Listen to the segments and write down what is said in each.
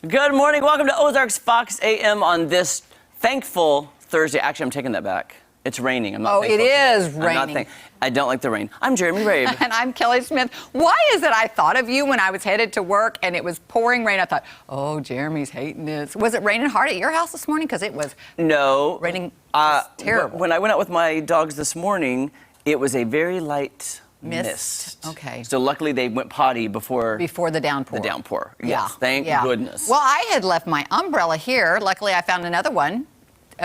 Good morning. Welcome to Ozarks Fox AM on this thankful Thursday. Actually, I'm taking that back. It's raining. I'm not thankful. It is raining. I don't like the rain. I'm Jeremy Rabe. And I'm Kelly Smith. Why is it I thought of you when I was headed to work and it was pouring rain? I thought, oh, Jeremy's hating this. Was it raining hard at your house this morning? Because it was raining terrible. When I went out with my dogs this morning, it was a very light mist. Okay. So luckily they went potty before the downpour. The downpour. Yeah. Yes. Thank goodness. Well, I had left my umbrella here. Luckily, I found another one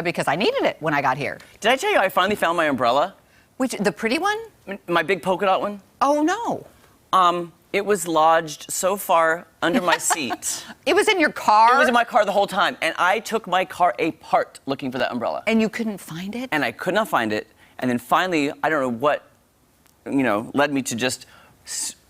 because I needed it when I got here. Did I tell you I finally found my umbrella? The pretty one? My big polka dot one? Oh, no. It was lodged so far under my seat. It was in your car? It was in my car the whole time. And I took my car apart looking for that umbrella. And you couldn't find it? And I could not find it. And then finally, I don't know what, led me to just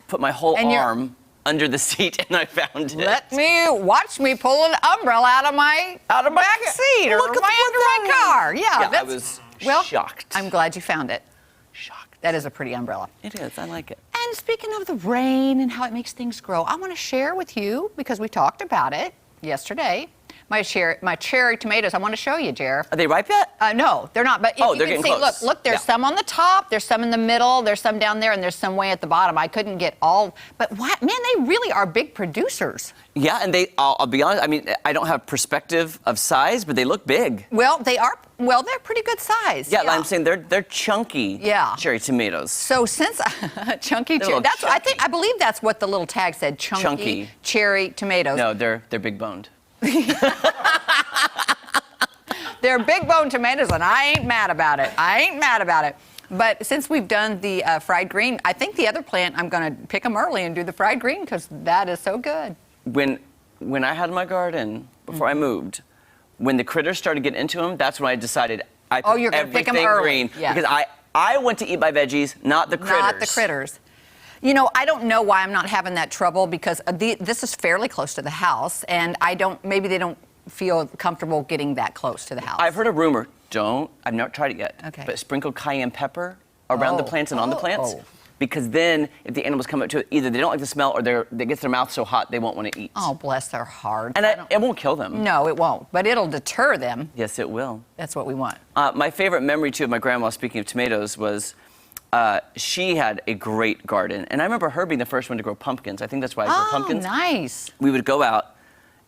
put my whole arm under the seat, and I found it. Watch me pull an umbrella out of my back seat or under my car. Yeah, I was shocked. I'm glad you found it. Shocked. That is a pretty umbrella. It is. I like it. And speaking of the rain and how it makes things grow, I want to share with you, because we talked about it yesterday, my cherry tomatoes. I want to show you, Jer. Are they ripe yet? No, they're not. But if you they're can getting see, close. look, there's some on the top, there's some in the middle, there's some down there, and there's some way at the bottom. I couldn't get all, but what? Man, they really are big producers. Yeah, and I'll be honest, I mean, I don't have perspective of size, but they look big. Well, they're pretty good size. Yeah, I'm saying they're chunky cherry tomatoes. So since chunky cherry, I believe that's what the little tag said, chunky cherry tomatoes. No, they're big boned. They're big bone tomatoes, and I ain't mad about it. But since we've done the fried green, I think the other plant, I'm going to pick them early and do the fried green because that is so good. When I had my garden, before I moved, when the critters started getting into them, that's when I decided I picked you're gonna pick them everything early. green. Yes. Because I want to eat my veggies, not the critters. Not the critters. I don't know why I'm not having that trouble because this is fairly close to the house, and maybe they don't feel comfortable getting that close to the house. I've heard a rumor. I've not tried it yet. Okay. But sprinkle cayenne pepper around the plants and on the plants. Because then, if the animals come up to it, either they don't like the smell or they get their mouth so hot they won't want to eat. Oh, bless their hearts. And it won't kill them. No, it won't. But it'll deter them. Yes, it will. That's what we want. My favorite memory, too, of my grandma, speaking of tomatoes, was she had a great garden. And I remember her being the first one to grow pumpkins. I think that's why I grew pumpkins. Oh, nice. We would go out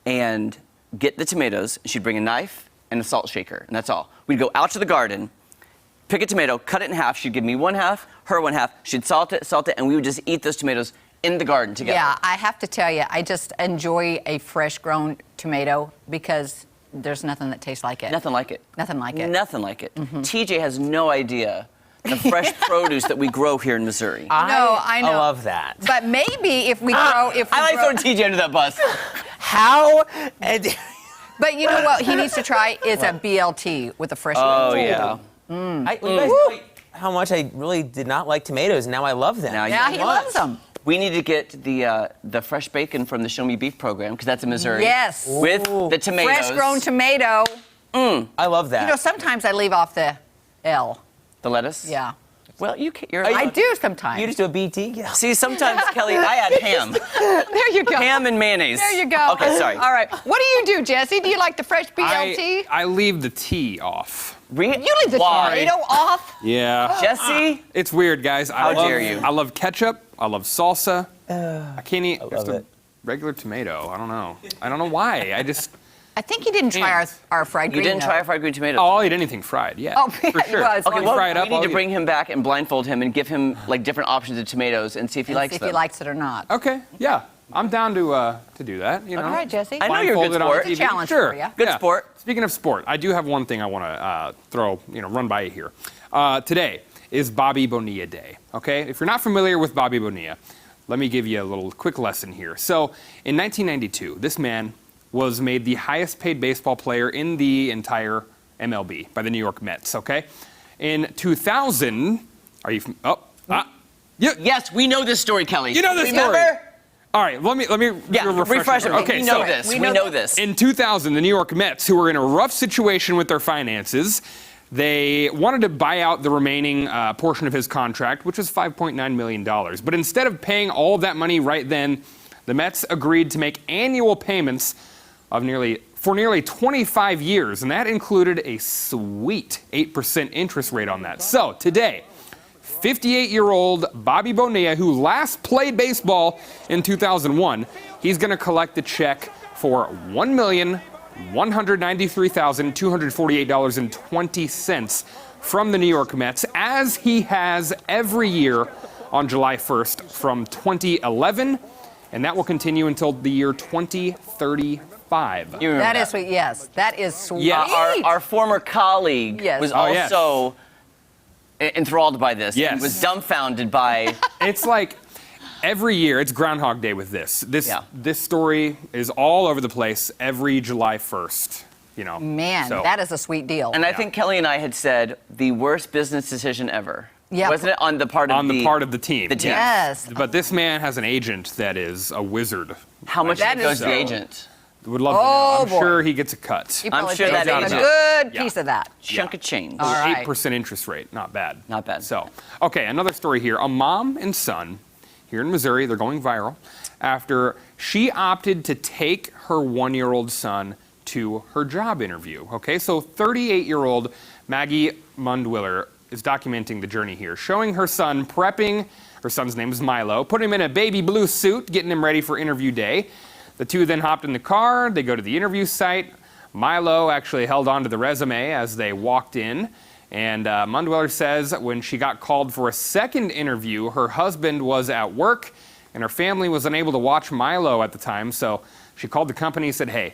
and get the tomatoes. She'd bring a knife and a salt shaker, and that's all. We'd go out to the garden, pick a tomato, cut it in half. She'd give me one half, her one half. She'd salt it, and we would just eat those tomatoes in the garden together. Yeah, I have to tell you, I just enjoy a fresh grown tomato because there's nothing that tastes like it. Nothing like it. Nothing like it. Nothing like it. TJ has no idea the fresh produce that we grow here in Missouri. I know. I love that. But maybe if we grow, I like throwing TJ under that bus. How? But you know what he needs to try is a BLT with a fresh. Oh yeah. You guys know how much I really did not like tomatoes, and now I love them. He loves them. We need to get the fresh bacon from the Show Me Beef program because that's in Missouri. Yes. With the tomatoes. Fresh grown tomato. I love that. Sometimes I leave off the L. The lettuce. Yeah. Well, I do sometimes. You just do a BT? Yeah. See, sometimes, Kelly, I add ham. There you go. Ham and mayonnaise. There you go. Okay, sorry. All right. What do you do, Jesse? Do you like the fresh BLT? I leave the T off. You leave the tomato off? Yeah. Jesse? It's weird, guys. How dare you? I love ketchup. I love salsa. I can't eat just it. a regular tomato. I don't know. I don't know why. I think you didn't try our fried green. You didn't try our fried green tomatoes. I'll eat anything fried, yeah. Oh, for it sure. was. Okay, well, fry it up, we need I'll to eat bring him back and blindfold him and give him different options of tomatoes and see if he likes them. If he likes it or not. Okay, yeah. I'm down to do that, All right, Jesse. I know you're a good Blindfolded on sport. TV. It's a challenge Sure. for you. Good sport. Speaking of sport, I do have one thing I want to run by you here. Today is Bobby Bonilla Day, okay? If you're not familiar with Bobby Bonilla, let me give you a little quick lesson here. So, in 1992, this man was made the highest paid baseball player in the entire MLB by the New York Mets, okay? In 2000, Yes, we know this story, Kelly. You know this Remember? story. All right, let me refresh it. Okay, we know this. We know this. In 2000, the New York Mets, who were in a rough situation with their finances, they wanted to buy out the remaining portion of his contract, which was $5.9 million. But instead of paying all of that money right then, the Mets agreed to make annual payments for nearly 25 years, and that included a sweet 8% interest rate on that. So today, 58-year-old Bobby Bonilla, who last played baseball in 2001, he's going to collect the check for $1,193,248.20 from the New York Mets, as he has every year on July 1st from 2011, and that will continue until the year 2035. You remember That is sweet. Yes, that is sweet. Yeah, our former colleague Yes. was Oh, yes. also enthralled by this. Yes. He was dumbfounded by. It's like every year, it's Groundhog Day with this. Yeah. This story is all over the place every July 1st. You know, Man, so. that is a sweet deal. And I think Kelly and I had said the worst business decision ever. Yep. Wasn't it on the part of the team. The team. Yes. But this man has an agent that is a wizard. How much That goes is to the so- agent? Would love to Oh, know. I'm boy. sure he gets a cut. You probably sure take that a agent- good Yeah. piece of that. Chunk of change. All right. 8% interest rate. Not bad. Not bad. So, okay, another story here. A mom and son here in Missouri, they're going viral after she opted to take her 1-year-old son to her job interview. Okay, so 38-year-old Maggie Mundwiller is documenting the journey here, showing her son prepping. Her son's name is Milo, putting him in a baby blue suit, getting him ready for interview day. The two then hopped in the car. They go to the interview site. Milo actually held on to the resume as they walked in. And Mundwiller says when she got called for a second interview, her husband was at work and her family was unable to watch Milo at the time. So she called the company and said, hey,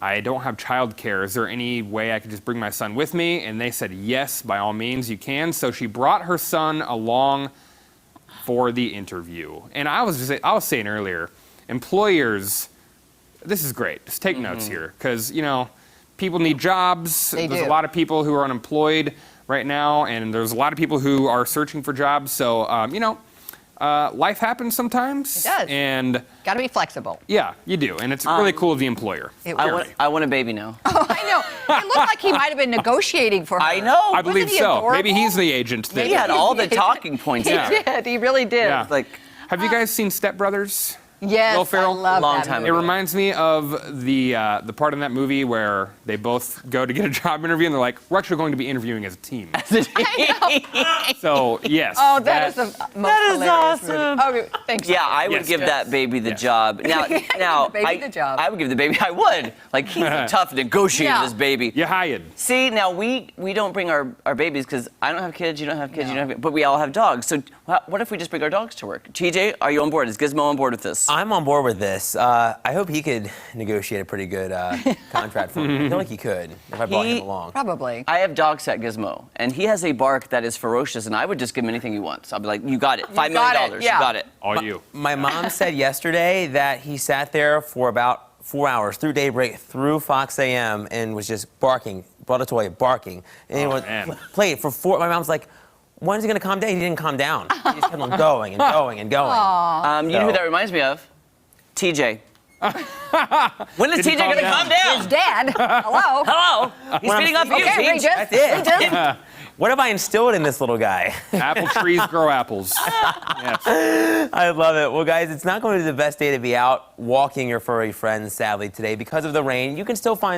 I don't have childcare. Is there any way I could just bring my son with me? And they said, yes, by all means, you can. So she brought her son along for the interview. And I was saying earlier, employers, this is great. Just take notes here, because people need jobs. They There's do. a lot of people who are unemployed right now, and there's a lot of people who are searching for jobs. So life happens sometimes. It does. And Got to be flexible. yeah, you do, and it's really cool of the employer. It I was. want a baby now. Oh, I know. It looked like he might have been negotiating for her. I know. I Wasn't believe he so. adorable? Maybe he's the agent. That, He had all the talking points. He Yeah. did. He really did. Yeah. Like Have you guys seen Step Brothers? Yes, Will Ferrell? I love Long that time movie. It reminds me of the part in that movie where they both go to get a job interview and they're like, we're actually going to be interviewing as a team. So, yes. Oh, that is the most is hilarious awesome. movie. Okay, thanks. Yeah, I would Yes. give that baby the Yes. job. Now, the baby the job. I would give the baby. I would. Like he's a tough negotiator. Yeah. This baby. You hired. See, now we don't bring our babies because I don't have kids, you don't have kids, you don't have, but we all have dogs. So what if we just bring our dogs to work? TJ, are you on board? Is Gizmo on board with this? I'm on board with this. I hope he could negotiate a pretty good contract for me. I feel like he could if I brought him along. Probably. I have dog sat Gizmo, and he has a bark that is ferocious, and I would just give him anything he wants. I'll be like, you got it, $5 got million, it, yeah. you got it. All you. My mom said yesterday that he sat there for about 4 hours through daybreak, through Fox AM, and was just barking, brought a toy, barking. And he was man. played for 4. My mom's like, when's he going to calm down? He didn't calm down. He just kept on going and going and going. You know who that reminds me of? TJ. When is Did he TJ calm gonna down? calm down? His dad. Hello. Hello. He's When I'm feeding off you, Okay, Teach. Regis. That's it. Regis. What have I instilled in this little guy? Apple trees grow apples. Yes. I love it. Well, guys, it's not going to be the best day to be out walking your furry friends, sadly, today. Because of the rain, you can still find